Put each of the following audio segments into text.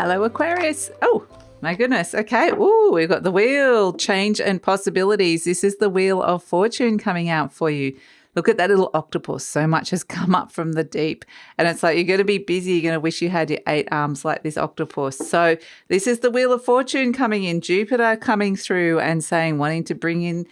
Hello, Aquarius. Oh, my goodness. Okay. Ooh, we've got the wheel, change and possibilities. This is the wheel of fortune coming out for you. Look at that little octopus. So much has come up from the deep. And it's like you're going to be busy. You're going to wish you had your 8 arms like this octopus. So this is the wheel of fortune coming in. Jupiter coming through and saying, wanting to bring in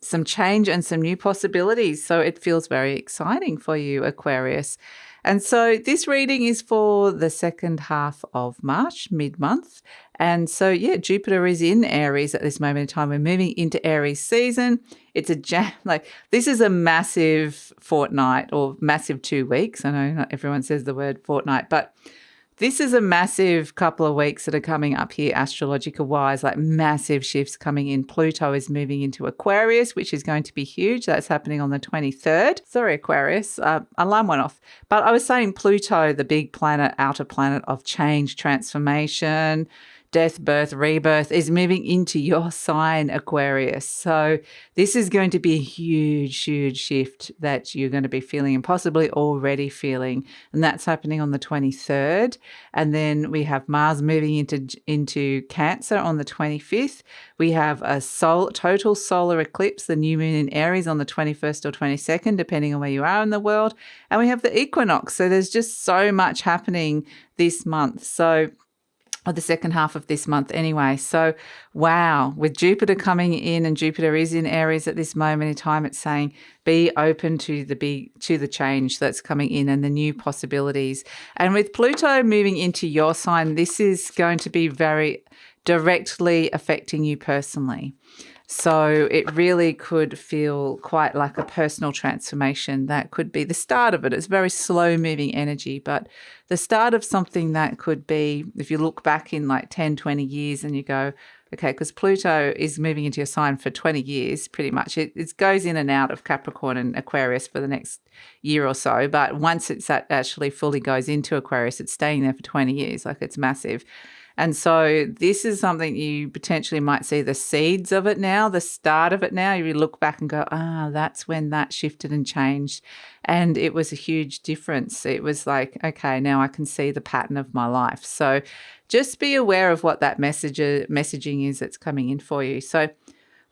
some change and some new possibilities. So it feels very exciting for you, Aquarius. And so this reading is for the second half of March, mid-month. And so, yeah, Jupiter is in Aries at this moment in time. We're moving into Aries season. It's this is a massive fortnight or massive 2 weeks. I know not everyone says the word fortnight, but this is a massive couple of weeks that are coming up here, astrological wise, like massive shifts coming in. Pluto is moving into Aquarius, which is going to be huge. That's happening on the 23rd. Sorry, Aquarius, alarm went off. But I was saying Pluto, the big planet, outer planet of change, transformation, death, birth, rebirth, is moving into your sign, Aquarius. So this is going to be a huge, huge shift that you're going to be feeling and possibly already feeling. And that's happening on the 23rd. And then we have Mars moving into Cancer on the 25th. We have a total solar eclipse, the new moon in Aries on the 21st or 22nd, depending on where you are in the world. And we have the equinox. So there's just so much happening this month. Or the second half of this month anyway. So, wow, with Jupiter coming in, and Jupiter is in Aries at this moment in time, it's saying be open to the change that's coming in and the new possibilities. And with Pluto moving into your sign, this is going to be very directly affecting you personally. So it really could feel quite like a personal transformation. That could be the start of it. It's very slow moving energy, but the start of something that could be, if you look back in like 10, 20 years and you go, okay, because Pluto is moving into your sign for 20 years, pretty much. It goes in and out of Capricorn and Aquarius for the next year or so. But once actually fully goes into Aquarius, it's staying there for 20 years. Like, it's massive. And so this is something you potentially might see the seeds of it now, the start of it now. You look back and go, that's when that shifted and changed. And it was a huge difference. It was like, okay, now I can see the pattern of my life. So just be aware of what that messaging is that's coming in for you. So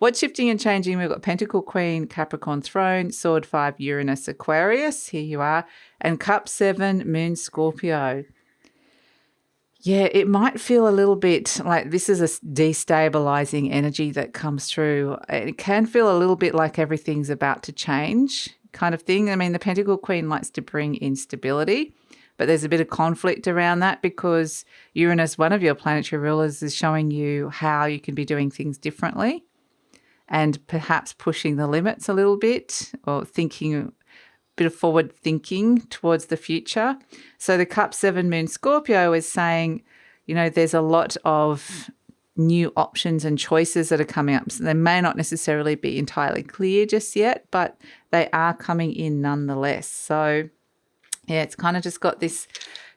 what's shifting and changing? We've got Pentacle Queen, Capricorn Throne, Sword 5, Uranus, Aquarius. Here you are. And Cup 7, Moon, Scorpio. Yeah, it might feel a little bit like this is a destabilizing energy that comes through. It can feel a little bit like everything's about to change kind of thing. I mean, the Pentacle Queen likes to bring instability, but there's a bit of conflict around that because Uranus, one of your planetary rulers, is showing you how you can be doing things differently and perhaps pushing the limits a little bit or thinking bit of forward thinking towards the future. So the Cup 7 Moon Scorpio is saying, there's a lot of new options and choices that are coming up. So they may not necessarily be entirely clear just yet, but they are coming in nonetheless. So yeah, it's kind of just got this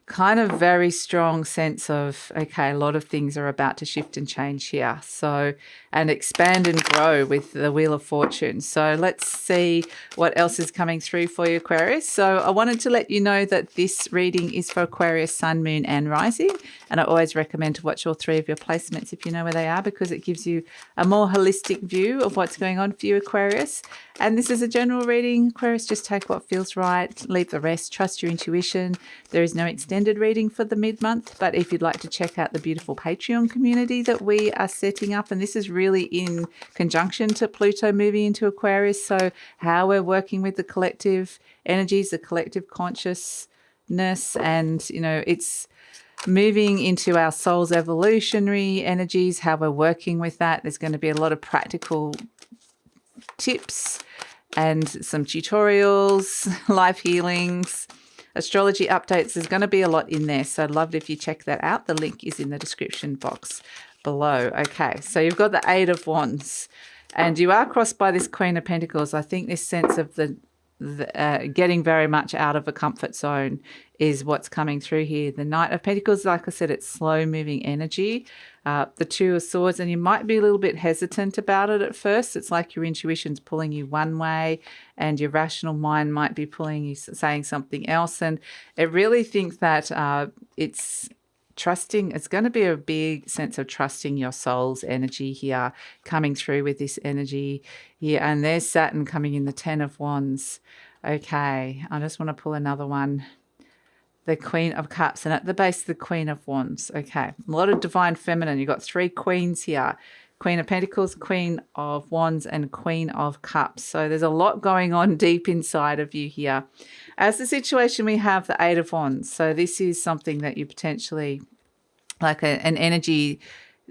kind of very strong sense of, okay, a lot of things are about to shift and change here. So, and expand and grow with the Wheel of Fortune. So let's see what else is coming through for you, Aquarius. So I wanted to let you know that this reading is for Aquarius, Sun, Moon and Rising. And I always recommend to watch all 3 of your placements if you know where they are, because it gives you a more holistic view of what's going on for you, Aquarius. And this is a general reading, Aquarius. Just take what feels right, leave the rest, trust your intuition. There is no extended reading for the mid-month, but if you'd like to check out the beautiful Patreon community that we are setting up, and this is really in conjunction to Pluto moving into Aquarius, so how we're working with the collective energies, the collective consciousness, and, it's moving into our soul's evolutionary energies, how we're working with that. There's going to be a lot of practical tips and some tutorials, life healings, astrology updates. There's going to be a lot in there, so I'd love it if you check that out. The link is in the description box below. Okay, so you've got the 8 of Wands and you are crossed by this Queen of Pentacles. I think this sense of the getting very much out of a comfort zone is what's coming through here. The Knight of Pentacles, like I said, it's slow moving energy. The 2 of Swords, and you might be a little bit hesitant about it at first. It's like your intuition's pulling you one way and your rational mind might be pulling you saying something else. And I really think that it's trusting. It's going to be a big sense of trusting your soul's energy here, coming through with this energy here. And there's Saturn coming in the 10 of Wands. Okay, I just want to pull another one. The Queen of Cups, and at the base, the Queen of Wands. Okay, a lot of divine feminine. You've got 3 queens here. Queen of Pentacles, Queen of Wands, and Queen of Cups. So there's a lot going on deep inside of you here. As the situation, we have the 8 of Wands. So this is something that you potentially, like an energy,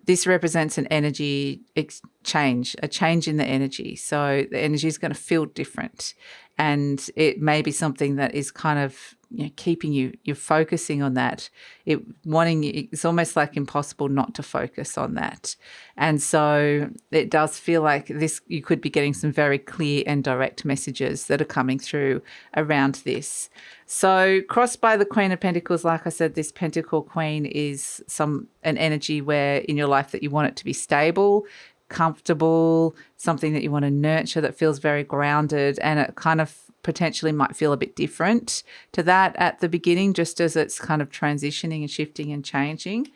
this represents an energy exchange, a change in the energy. So the energy is going to feel different. And it may be something that is kind of, keeping you're focusing on that. It's almost like impossible not to focus on that. And so it does feel like this, you could be getting some very clear and direct messages that are coming through around this. So crossed by the Queen of Pentacles, like I said, this Pentacle Queen is an energy where in your life that you want it to be stable, comfortable, something that you want to nurture that feels very grounded, and it kind of potentially might feel a bit different to that at the beginning, just as it's kind of transitioning and shifting and changing.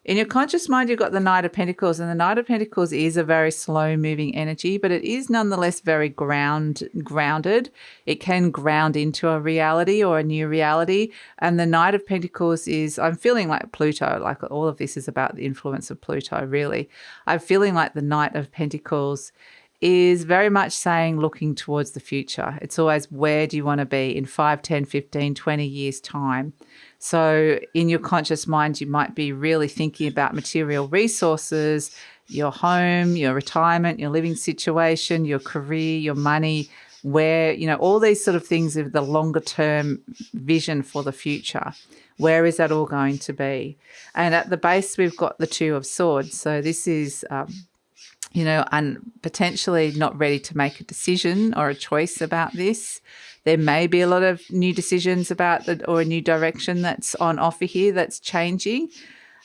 In your conscious mind, you've got the Knight of Pentacles, and the Knight of Pentacles is a very slow-moving energy, but it is nonetheless very grounded. It can ground into a reality or a new reality. And the Knight of Pentacles is, I'm feeling like Pluto, like all of this is about the influence of Pluto, really. I'm feeling like the Knight of Pentacles is very much saying looking towards the future. It's always, where do you want to be in 5, 10, 15, 20 years' time? So in your conscious mind, you might be really thinking about material resources, your home, your retirement, your living situation, your career, your money, where, all these sort of things of the longer term vision for the future. Where is that all going to be? And at the base, we've got the 2 of Swords. So this is and potentially not ready to make a decision or a choice about this. There may be a lot of new decisions about or a new direction that's on offer here that's changing.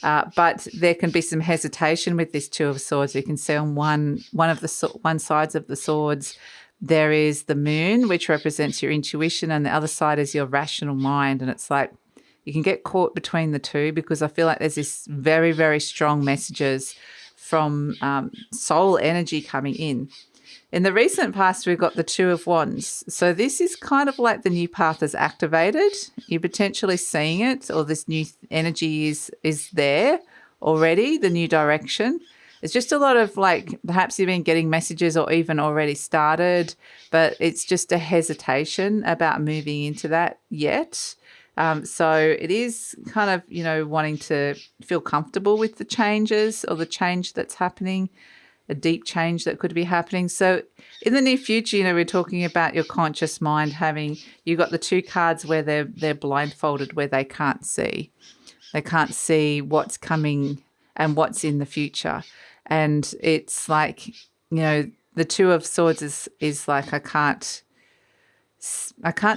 But there can be some hesitation with this 2 of Swords. You can see on one sides of the swords, there is the Moon, which represents your intuition, and the other side is your rational mind. And it's like you can get caught between the two, because I feel like there's this very, very strong messages from soul energy coming in. In the recent past, we've got the 2 of Wands. So this is kind of like the new path is activated. You're potentially seeing it, or this new energy is there already, the new direction. It's just a lot of perhaps you've been getting messages or even already started, but it's just a hesitation about moving into that yet. So it is kind of, wanting to feel comfortable with the changes or the change that's happening, a deep change that could be happening. So in the near future, we're talking about your conscious mind you've got the 2 cards where they're blindfolded, where they can't see. They can't see what's coming and what's in the future. And it's like, the 2 of Swords is like, I can't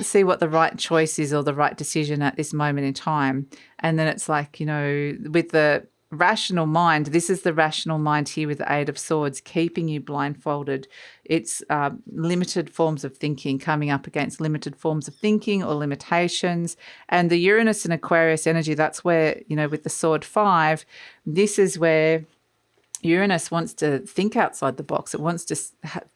see what the right choice is or the right decision at this moment in time. And then it's like, with the rational mind, this is the rational mind here with the 8 of Swords, keeping you blindfolded. It's limited forms of thinking, coming up against limited forms of thinking or limitations. And the Uranus and Aquarius energy, that's where, with the Sword 5, this is where Uranus wants to think outside the box. It wants to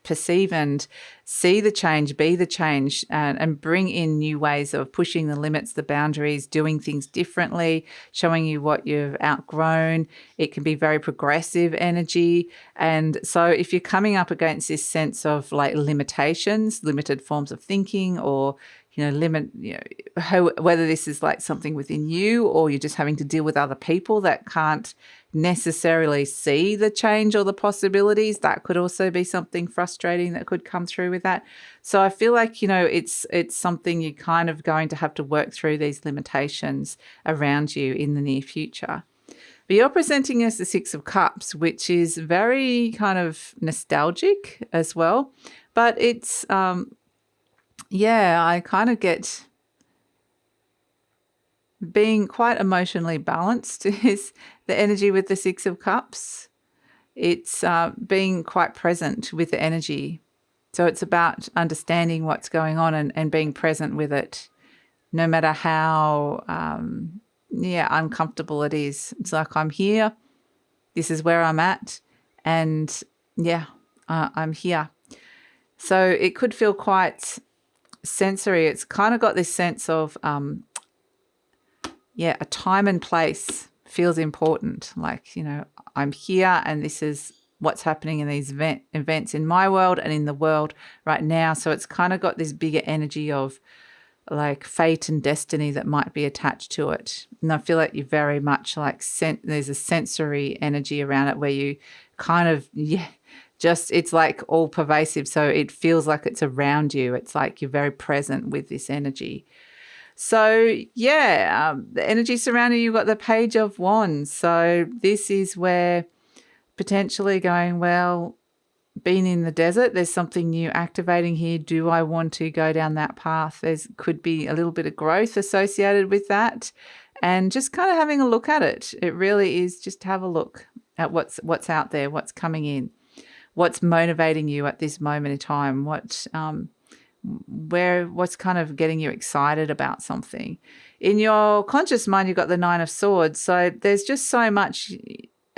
perceive and see the change, be the change, and bring in new ways of pushing the limits, the boundaries, doing things differently, showing you what you've outgrown. It can be very progressive energy. And so if you're coming up against this sense of limitations, limited forms of thinking, or whether this is something within you, or you're just having to deal with other people that can't necessarily see the change or the possibilities, that could also be something frustrating that could come through with that. So I feel like, it's something you're kind of going to have to work through, these limitations around you in the near future. But you're presenting as the 6 of Cups, which is very kind of nostalgic as well. But it's, I kind of get being quite emotionally balanced is the energy with the 6 of Cups. It's being quite present with the energy. So it's about understanding what's going on and being present with it, no matter how uncomfortable it is. It's like, I'm here. This is where I'm at. And I'm here. So it could feel quite sensory. It's kind of got this sense of, a time and place feels important. Like, I'm here and this is what's happening in these events in my world and in the world right now. So it's kind of got this bigger energy of like fate and destiny that might be attached to it. And I feel like you very much like there's a sensory energy around it where you kind of, it's like all pervasive. So it feels like it's around you. It's like you're very present with this energy. So, the energy surrounding you, got the Page of Wands. So this is where potentially going, well, being in the desert, there's something new activating here. Do I want to go down that path? Could be a little bit of growth associated with that, and just kind of having a look at it. It really is just have a look at what's out there, what's coming in, what's motivating you at this moment in time, what's kind of getting you excited about something. In your conscious mind, you've got the Nine of Swords. So there's just so much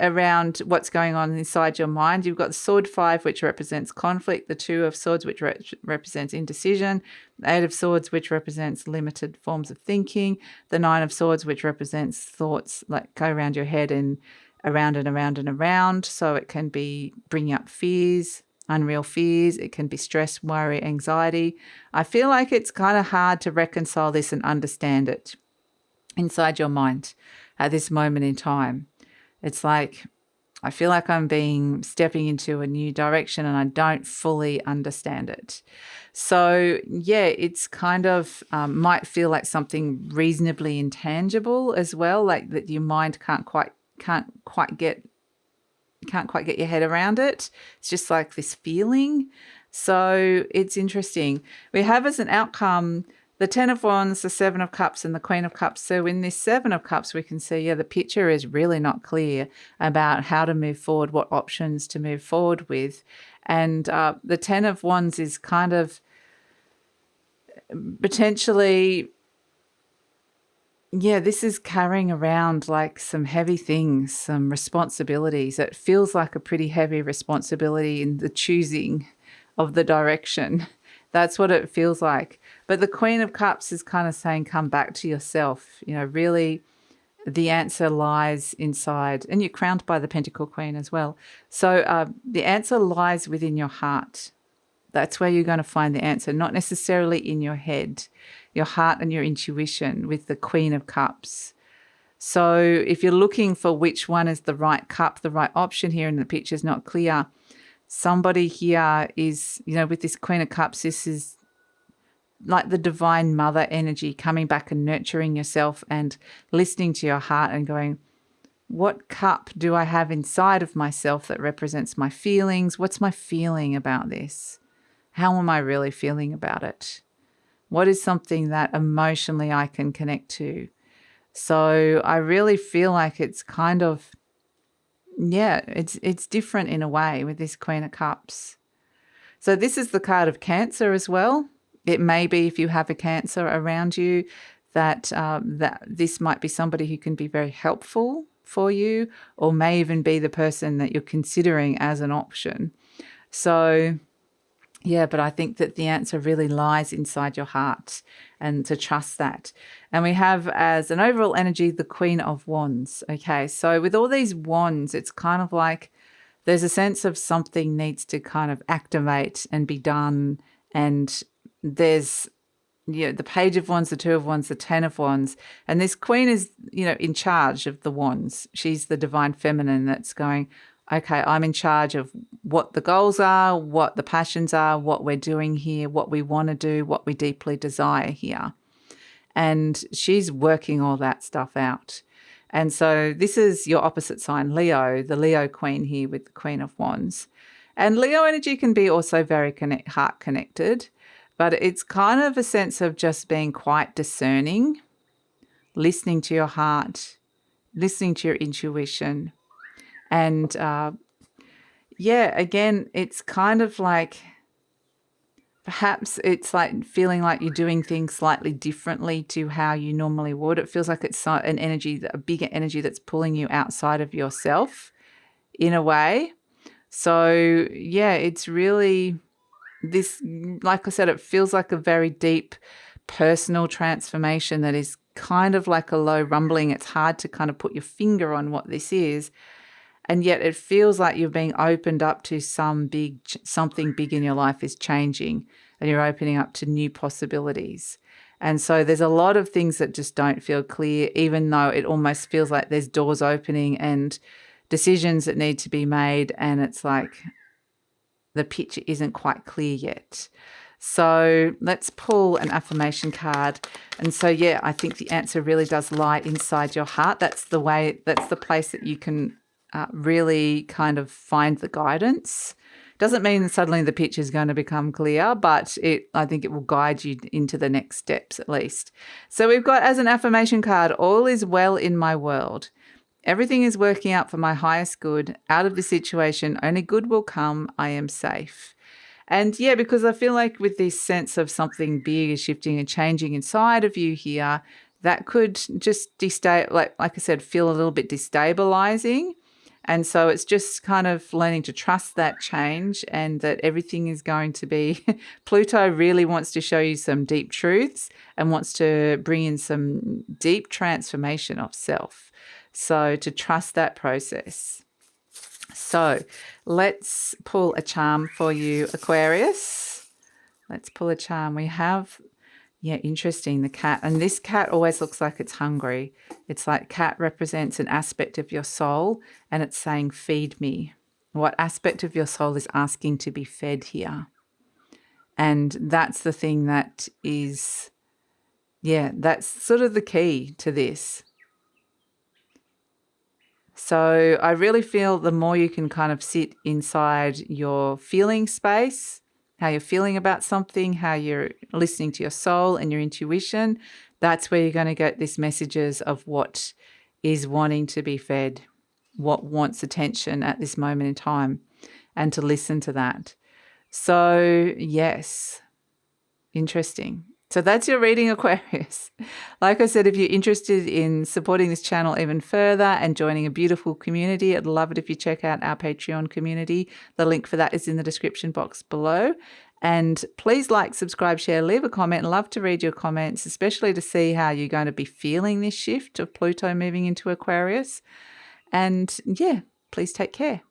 around what's going on inside your mind. You've got the Sword 5, which represents conflict, the Two of Swords, which represents indecision, the Eight of Swords, which represents limited forms of thinking, the Nine of Swords, which represents thoughts like go around your head and around and around and around. So it can be bringing up fears, unreal fears. It can be stress, worry, anxiety. I feel like it's kind of hard to reconcile this and understand it inside your mind at this moment in time. It's like, I feel like I'm stepping into a new direction and I don't fully understand it. So, it's kind of might feel like something reasonably intangible as well, like that your mind can't quite get your head around it. It's just like this feeling. So it's interesting. We have as an outcome the Ten of Wands, the Seven of Cups, and the Queen of Cups. So in this Seven of Cups, we can see, the picture is really not clear about how to move forward, what options to move forward with. And the Ten of Wands is kind of potentially, this is carrying around like some heavy things, some responsibilities. It feels like a pretty heavy responsibility in the choosing of the direction. That's what it feels like. But the Queen of Cups is kind of saying, come back to yourself. Really the answer lies inside. And you're crowned by the Pentacle Queen as well. So the answer lies within your heart. That's where you're going to find the answer, not necessarily in your head, your heart and your intuition with the Queen of Cups. So if you're looking for which one is the right cup, the right option here, and the picture's not clear, somebody here is, with this Queen of Cups, this is like the divine mother energy coming back and nurturing yourself and listening to your heart and going, what cup do I have inside of myself that represents my feelings? What's my feeling about this? How am I really feeling about it? What is something that emotionally I can connect to? So I really feel like it's kind of, it's different in a way with this Queen of Cups. So this is the card of Cancer as well. It may be, if you have a Cancer around you, that this might be somebody who can be very helpful for you, or may even be the person that you're considering as an option. So but I think that the answer really lies inside your heart, and to trust that. And we have as an overall energy the Queen of Wands. Okay, so with all these wands, it's kind of like there's a sense of something needs to kind of activate and be done. And there's the Page of Wands, the Two of Wands, the Ten of Wands. And this Queen is, in charge of the wands. She's the divine feminine that's going, okay, I'm in charge of what the goals are, what the passions are, what we're doing here, what we want to do, what we deeply desire here. And she's working all that stuff out. And so this is your opposite sign, Leo, the Leo Queen here with the Queen of Wands. And Leo energy can be also very heart connected, but it's kind of a sense of just being quite discerning, listening to your heart, listening to your intuition. And again, it's kind of like perhaps it's like feeling like you're doing things slightly differently to how you normally would. It feels like it's an energy, a bigger energy that's pulling you outside of yourself in a way. So, yeah, it's really this, like I said, it feels like a very deep personal transformation that is kind of like a low rumbling. It's hard to kind of put your finger on what this is. And yet it feels like you're being opened up to something big in your life is changing, and you're opening up to new possibilities. And so there's a lot of things that just don't feel clear, even though it almost feels like there's doors opening and decisions that need to be made. And it's like the picture isn't quite clear yet. So let's pull an affirmation card. And so, yeah, I think the answer really does lie inside your heart. That's the place that you can really kind of find the guidance. Doesn't mean suddenly the picture is going to become clear, but I think it will guide you into the next steps at least. So we've got as an affirmation card, all is well in my world. Everything is working out for my highest good. Out of this situation, only good will come. I am safe. And yeah, because I feel like with this sense of something big is shifting and changing inside of you here, that could just like I said, feel a little bit destabilizing. And so it's just kind of learning to trust that change and that everything is going to be, Pluto really wants to show you some deep truths and wants to bring in some deep transformation of self. So to trust that process. So let's pull a charm for you, Aquarius. Let's pull a charm. We have, yeah, interesting, the cat. And this cat always looks like it's hungry. It's like cat represents an aspect of your soul and it's saying, feed me. What aspect of your soul is asking to be fed here? And that's the thing that is, yeah, that's sort of the key to this. So I really feel the more you can kind of sit inside your feeling space, how you're feeling about something, how you're listening to your soul and your intuition, that's where you're going to get these messages of what is wanting to be fed, what wants attention at this moment in time, and to listen to that. So yes, interesting. So that's your reading, Aquarius. Like I said, if you're interested in supporting this channel even further and joining a beautiful community, I'd love it if you check out our Patreon community. The link for that is in the description box below. And please like, subscribe, share, leave a comment. I'd love to read your comments, especially to see how you're going to be feeling this shift of Pluto moving into Aquarius. And yeah, please take care.